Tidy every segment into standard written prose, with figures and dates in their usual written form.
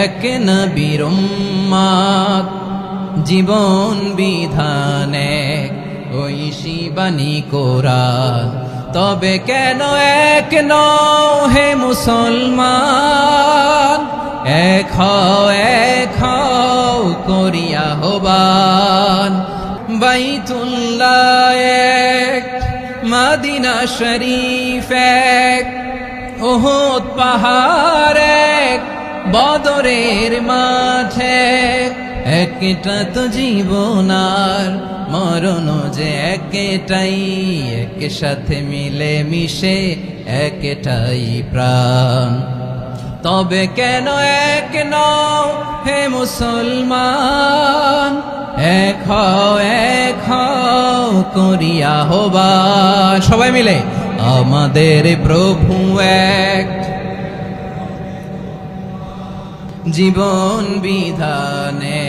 এক নবীর উম্মত জীবন বিধানে ঐশী বাণী কোরআন তবে কেন এক নও হে মুসলমান এক হও করিয়া আহ্বান বাইতুল্লাহ এক মদিনা শরীফ এক উহুদ পাহাড় এক বদরের মাঠে একটা তো জীবন আর মরণ যে একটাই একসাথে মিলে মিশে একটাই প্রাণ তবে কেন এক নও হে মুসলমান এক হও করিয়া আহ্বান সবাই মিলে আমাদের প্রভু এক জীবন বিধানে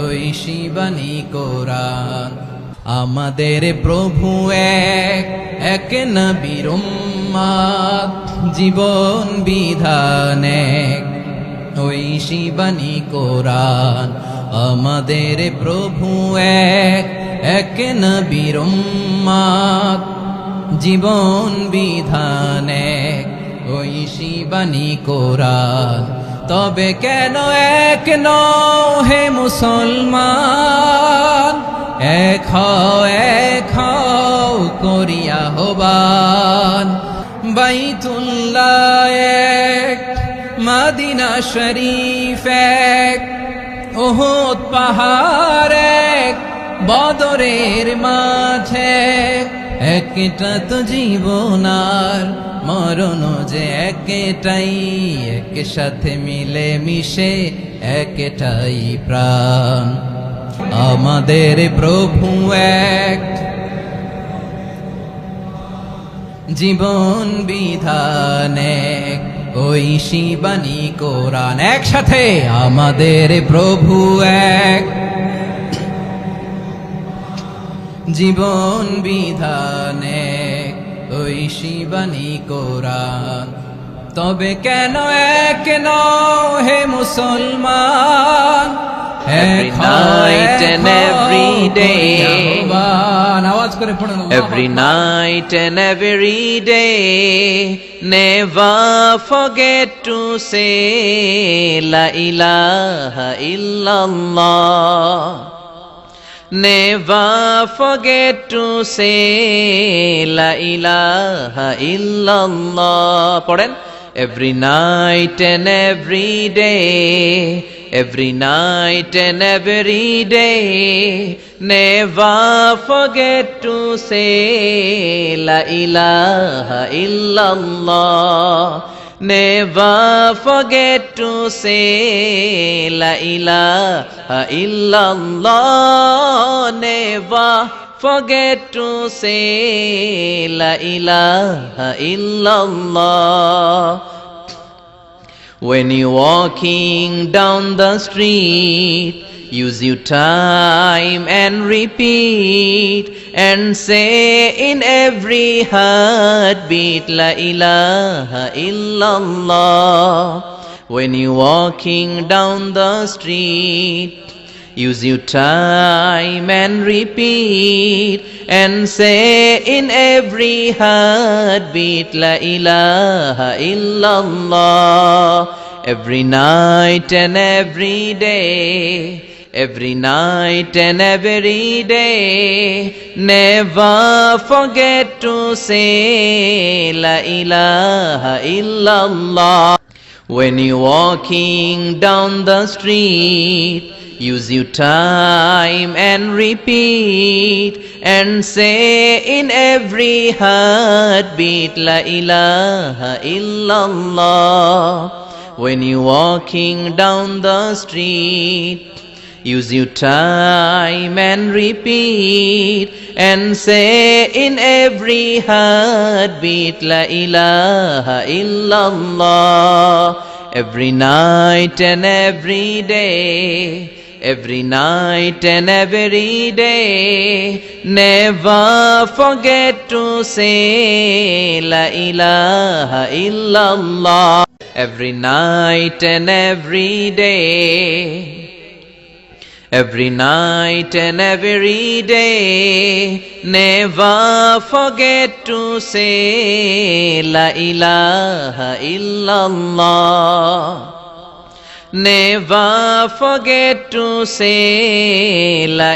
ঐশী বাণী কোরআন আমাদের প্রভু এক নবীর উম্মত জীবন বিধানে ঐশী বাণী কোরআন আমাদের প্রভু এক নবীর উম্মত জীবন বিধানে ঐশী বাণী কোরআন তবে কেন এক নও হে মুসলমান এক হও করিয়া আহ্বান বাইতুল্লাহ এক মদিনা শরীফ এক উহুদ পাহাড় এক বদরের মাঝে একটা তো জীবন আর মরণ যে একটাই একসাথে মিলে মিশে একটাই প্রাণ আমাদের প্রভু এক জীবন বিধানে ঐশী বাণী কোরআন একসাথে আমাদের প্রভু এক জীবন বিধানে ঐশী বাণী কোরআন তবে কেন এক নও হে মুসলমান Every night and every day, আওয়াজ করে পড়ুন every night and every day, never forget to say La ilaha illallah. Never forget to say La ilaha illallah. Pardon? Every night and every day, every night and every day, never forget to say La ilaha illallah. Never forget to say La ilaha illallah. Never forget to say La ilaha illallah. When you're walking down the street, use your time and repeat and say in every heartbeat La ilaha illallah. When you're walking down the street, use your time and repeat and say in every heartbeat La ilaha illallah. Every night and every day, every night and every day, never forget to say La ilaha illallah. When you're walking down the street, use your time and repeat and say in every heartbeat La ilaha illallah. When you're walking down the street, use your time and repeat and say in every heartbeat La ilaha illallah. Every night and every day, every night and every day, never forget to say La ilaha illallah. every night and every day. Every night and every day, never forget to say La ilaha illallah. Never forget to say La